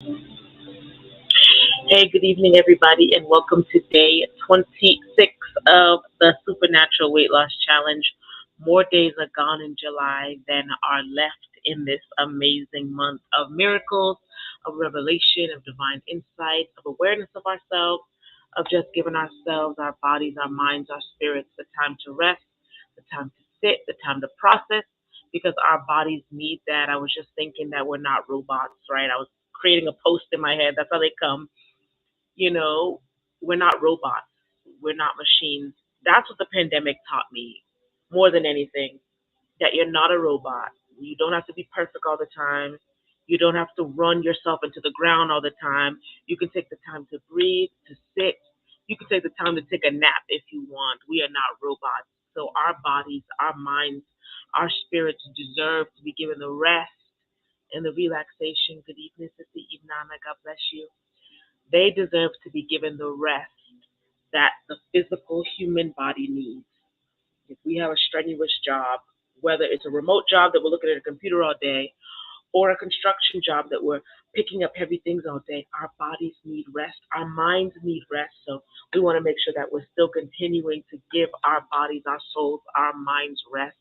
Hey, good evening, everybody, and welcome to day 26 of the Supernatural Weight Loss Challenge. More days are gone in July than are left in this amazing month of miracles, of revelation, of divine insight, of awareness of ourselves, of just giving ourselves, our bodies, our minds, our spirits the time to rest, the time to sit, the time to process, because our bodies need that. I was just thinking that we're not robots, right? I was creating a post in my head. That's how they come. you know, we're not robots. We're not machines. That's what the pandemic taught me more than anything, that you're not a robot. You don't have to be perfect all the time. You don't have to run yourself into the ground all the time. You can take the time to breathe, to sit. You can take the time to take a nap if you want. We are not robots. So our bodies, our minds, our spirits deserve to be given the rest and the relaxation. Good evening, Sister Ibnana. God bless you. They deserve to be given the rest that the physical human body needs. If we have a strenuous job, whether it's a remote job that we're looking at a computer all day, or a construction job that we're picking up heavy things all day, our bodies need rest, our minds need rest. So we want to make sure that we're still continuing to give our bodies, our souls, our minds rest.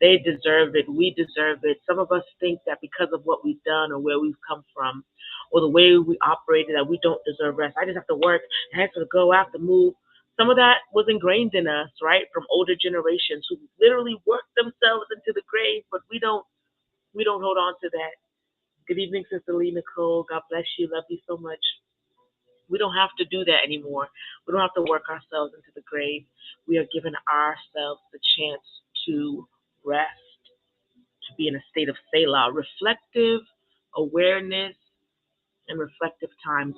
They deserve it. We deserve it. Some of us think that because of what we've done or where we've come from or the way we operated that we don't deserve rest. I just have to work. I have to go. I have to move. Some of that was ingrained in us, right, from older generations who literally worked themselves into the grave, but we don't hold on to that. Good evening, Sister Lee Nicole. God bless you. Love you so much. We don't have to do that anymore. We don't have to work ourselves into the grave. We are giving ourselves the chance to rest, to be in a state of Selah, reflective awareness and reflective times.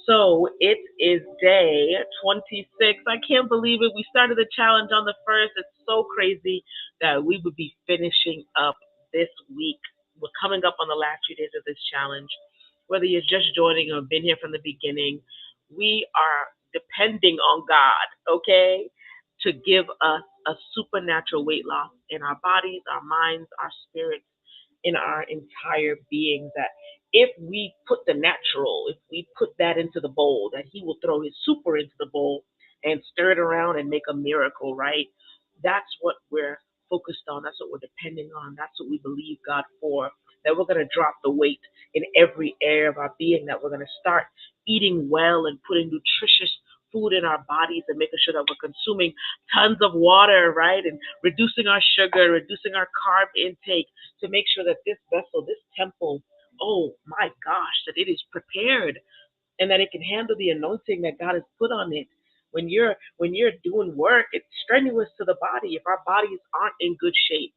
So it is day 26. I can't believe it. We started the challenge on the first. It's so crazy that we would be finishing up this week. We're coming up on the last few days of this challenge. Whether you're just joining or been here from the beginning, we are depending on God, okay, to give us a supernatural weight loss in our bodies, our minds, our spirits, in our entire being. That if we put the natural, if we put that into the bowl, that He will throw His super into the bowl and stir it around and make a miracle, right? That's what we're focused on. That's what we're depending on. That's what we believe God for. That we're going to drop the weight in every area of our being, that we're going to start eating well and putting nutritious food in our bodies and making sure that we're consuming tons of water, right? And reducing our sugar, reducing our carb intake to make sure that this vessel, this temple, oh my gosh, that it is prepared and that it can handle the anointing that God has put on it. When you're doing work, it's strenuous to the body. If our bodies aren't in good shape,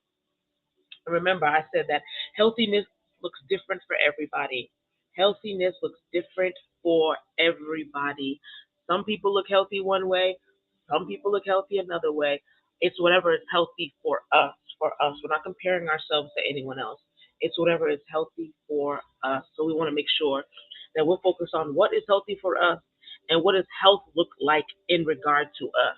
remember I said that healthiness looks different for everybody. Healthiness looks different for everybody. Some people look healthy one way, some people look healthy another way. It's whatever is healthy for us. For us, we're not comparing ourselves to anyone else. It's whatever is healthy for us. So we want to make sure that we're focused on what is healthy for us and what does health look like in regard to us.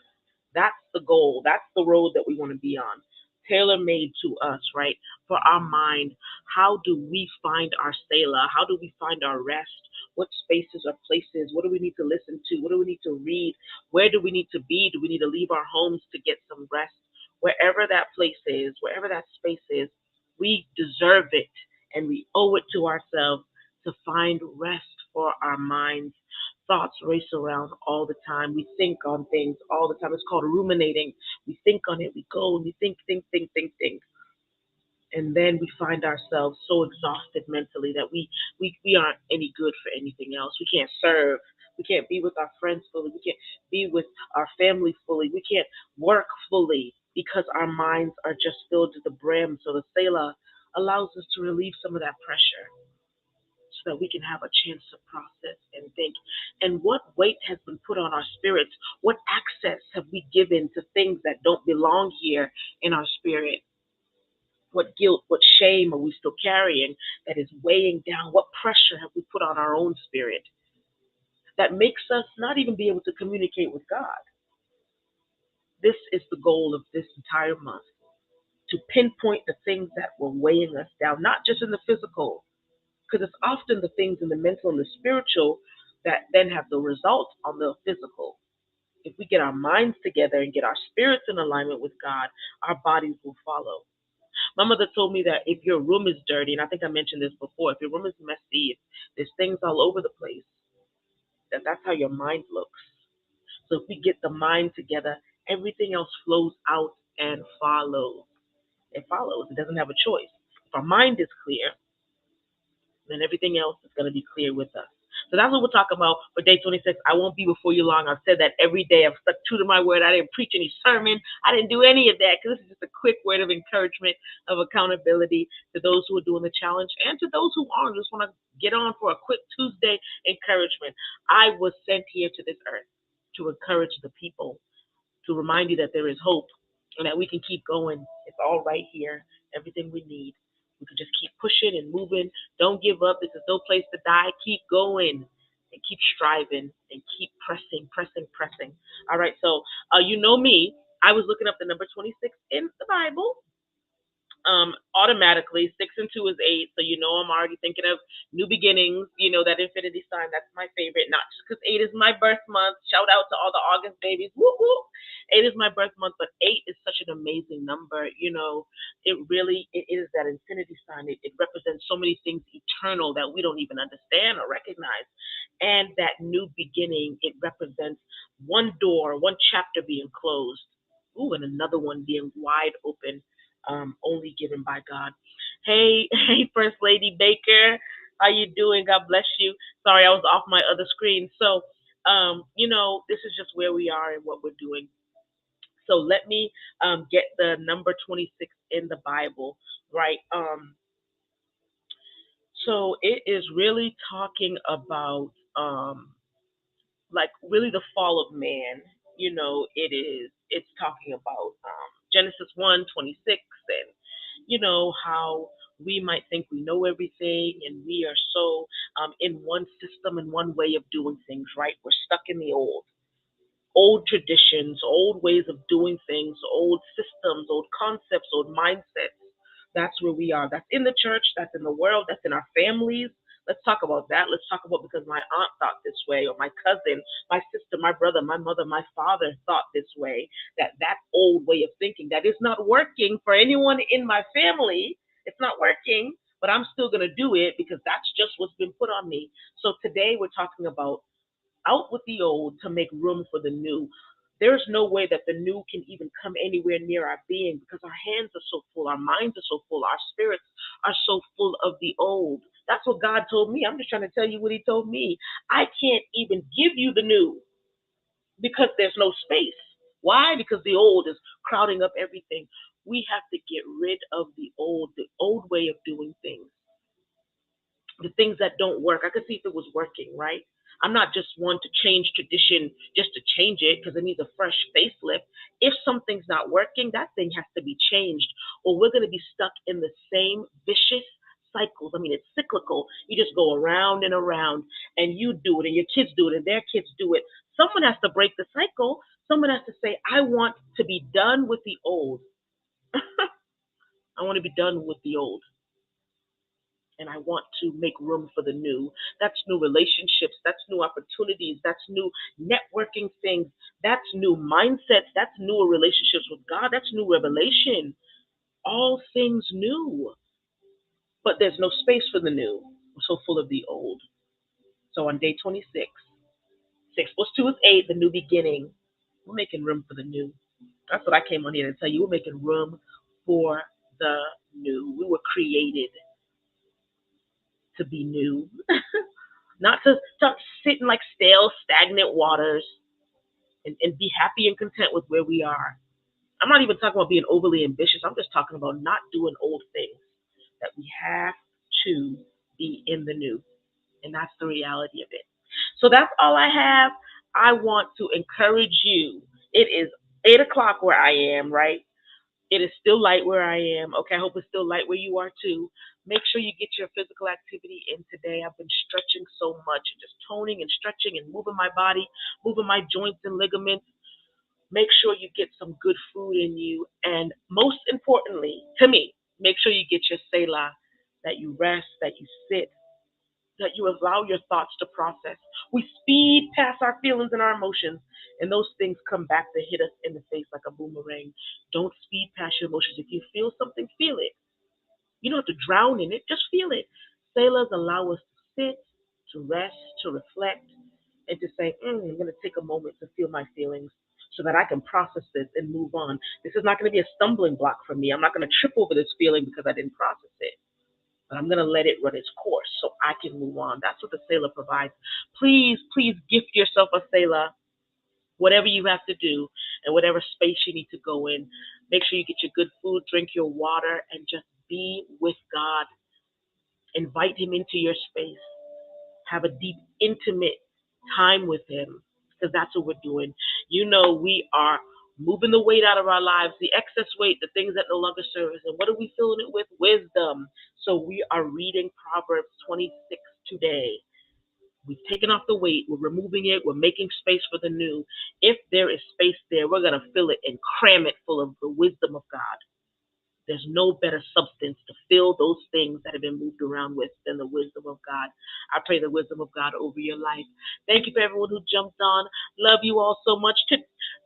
That's the goal. That's the road that we want to be on. Tailor made to us, right? For our mind, how do we find our Selah? How do we find our rest? What spaces or places? What do we need to listen to? What do we need to read? Where do we need to be? Do we need to leave our homes to get some rest? Wherever that place is, wherever that space is, we deserve it and we owe it to ourselves to find rest for our minds. Thoughts race around all the time. We think on things all the time. It's called ruminating. We think on it. We go and we think. And then we find ourselves so exhausted mentally that we aren't any good for anything else. We can't serve. We can't be with our friends fully. We can't be with our family fully. We can't work fully because our minds are just filled to the brim. So the Selah allows us to relieve some of that pressure so that we can have a chance to process and think. And what weight has been put on our spirits? What access have we given to things that don't belong here in our spirit? What guilt, what shame are we still carrying that is weighing down? What pressure have we put on our own spirit that makes us not even be able to communicate with God? This is the goal of this entire month, to pinpoint the things that were weighing us down, not just in the physical, because it's often the things in the mental and the spiritual that then have the result on the physical. If we get our minds together and get our spirits in alignment with God, our bodies will follow. My mother told me that if your room is dirty, and I think I mentioned this before, if your room is messy, if there's things all over the place, that's how your mind looks. So if we get the mind together, everything else flows out and follows. It follows. It doesn't have a choice. If our mind is clear, then everything else is going to be clear with us. So that's what we'll talk about for day 26. I won't be before you long. I've said that every day. I've stuck true to my word. I didn't preach any sermon. I didn't do any of that because this is just a quick word of encouragement, of accountability to those who are doing the challenge and to those who aren't. Just want to get on for a quick Tuesday encouragement. I was sent here to this earth to encourage the people, to remind you that there is hope and that we can keep going. It's all right here, everything we need. We can just keep pushing and moving. Don't give up. This is no place to die. Keep going and keep striving and keep pressing, pressing, pressing. All right, so you know me. I was looking up the number 26 in the Bible, automatically. 6 and 2 is 8, so you know I'm already thinking of new beginnings. You know that infinity sign. That's my favorite. Not just because 8 is my birth month. Shout out to all the August babies. Woo woo. 8 is my birth month, but 8 is such an amazing number. You know, it is that infinity sign. It represents so many things eternal that we don't even understand or recognize. And that new beginning, it represents one door, one chapter being closed. Ooh, and another one being wide open, only given by God. Hey, hey, First Lady Baker, how you doing? God bless you. Sorry, I was off my other screen. So, this is just where we are and what we're doing. So let me get the number 26 in the Bible, right? So it is really talking about like really the fall of man. It's talking about Genesis 1:26, and how we might think we know everything and we are so in one system and one way of doing things, right? We're stuck in the old traditions, old ways of doing things, old systems, old concepts, old mindsets. That's where we are. That's in the church, that's in the world, that's in our families. Let's talk about that. Let's talk about because my aunt thought this way, or my cousin, my sister, my brother, my mother, my father thought this way. That old way of thinking that is not working for anyone in my family. It's not working, but I'm still gonna do it because that's just what's been put on me. So today we're talking about out with the old to make room for the new. There's no way that the new can even come anywhere near our being because our hands are so full, our minds are so full, our spirits are so full of the old. That's what God told me. I'm just trying to tell you what He told me. I can't even give you the new because there's no space. Why? Because the old is crowding up everything. We have to get rid of the old way of doing things, the things that don't work. I could see if it was working, right? I'm not just one to change tradition just to change it because it needs a fresh facelift. If something's not working, that thing has to be changed, or we're going to be stuck in the same vicious cycles. I mean, it's cyclical. You just go around and around, and you do it, and your kids do it, and their kids do it. Someone has to break the cycle. Someone has to say, I want to be done with the old. I want to be done with the old, and I want to make room for the new. That's new relationships, that's new opportunities, that's new networking things, that's new mindsets, that's newer relationships with God, that's new revelation. All things new, but there's no space for the new. We're so full of the old. So on day 26, 6 plus 2 is 8, the new beginning. We're making room for the new. That's what I came on here to tell you. We're making room for the new. We were created to be new. Not to sit in like stale, stagnant waters and be happy and content with where we are. I'm not even talking about being overly ambitious. I'm just talking about not doing old things. That we have to be in the new. And that's the reality of it. So that's all I have. I want to encourage you. It is 8 o'clock where I am, right? It is still light where I am. Okay, I hope it's still light where you are too. Make sure you get your physical activity in today. I've been stretching so much and just toning and stretching and moving my body, moving my joints and ligaments. Make sure you get some good food in you. And most importantly, to me, make sure you get your Selah, that you rest, that you sit, that you allow your thoughts to process. We speed past our feelings and our emotions, and those things come back to hit us in the face like a boomerang. Don't speed past your emotions. If you feel something, feel it. You don't have to drown in it, just feel it. Sailors allow us to sit, to rest, to reflect, and to say, I'm going to take a moment to feel my feelings so that I can process this and move on. This is not going to be a stumbling block for me. I'm not going to trip over this feeling because I didn't process it. But I'm going to let it run its course so I can move on. That's what the sailor provides. Please, please gift yourself a sailor, whatever you have to do, and whatever space you need to go in. Make sure you get your good food, drink your water, and just be with God. Invite Him into your space. Have a deep, intimate time with Him, because that's what we're doing. We are moving the weight out of our lives, the excess weight, the things that no longer serve us. And what are we filling it with? Wisdom. So we are reading Proverbs 26 today. We've taken off the weight, we're removing it, we're making space for the new. If there is space there, we're going to fill it and cram it full of the wisdom of God. There's no better substance to fill those things that have been moved around with than the wisdom of God. I pray the wisdom of God over your life. Thank you for everyone who jumped on. Love you all so much.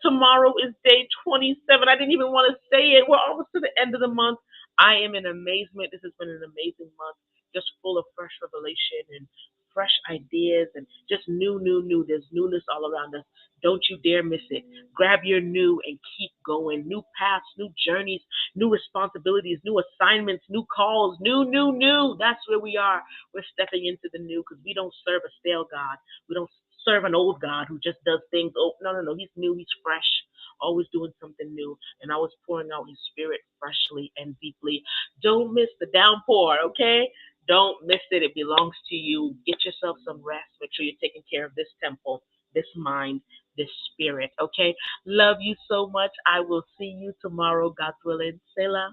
Tomorrow is day 27. I didn't even want to say it. We're almost to the end of the month. I am in amazement. This has been an amazing month, just full of fresh revelation and fresh ideas and just new. There's newness all around us. Don't you dare miss it. Grab your new and keep going. New paths, new journeys, new responsibilities, new assignments, new calls, new. That's where we are. We're stepping into the new because we don't serve a stale God. We don't serve an old God who just does things. Oh, no. He's new. He's fresh. Always doing something new. And always pouring out His Spirit freshly and deeply. Don't miss the downpour, okay? Don't miss it. It belongs to you. Get yourself some rest. Make sure you're taking care of this temple, this mind, this spirit, okay? Love you so much. I will see you tomorrow, God willing. Selah.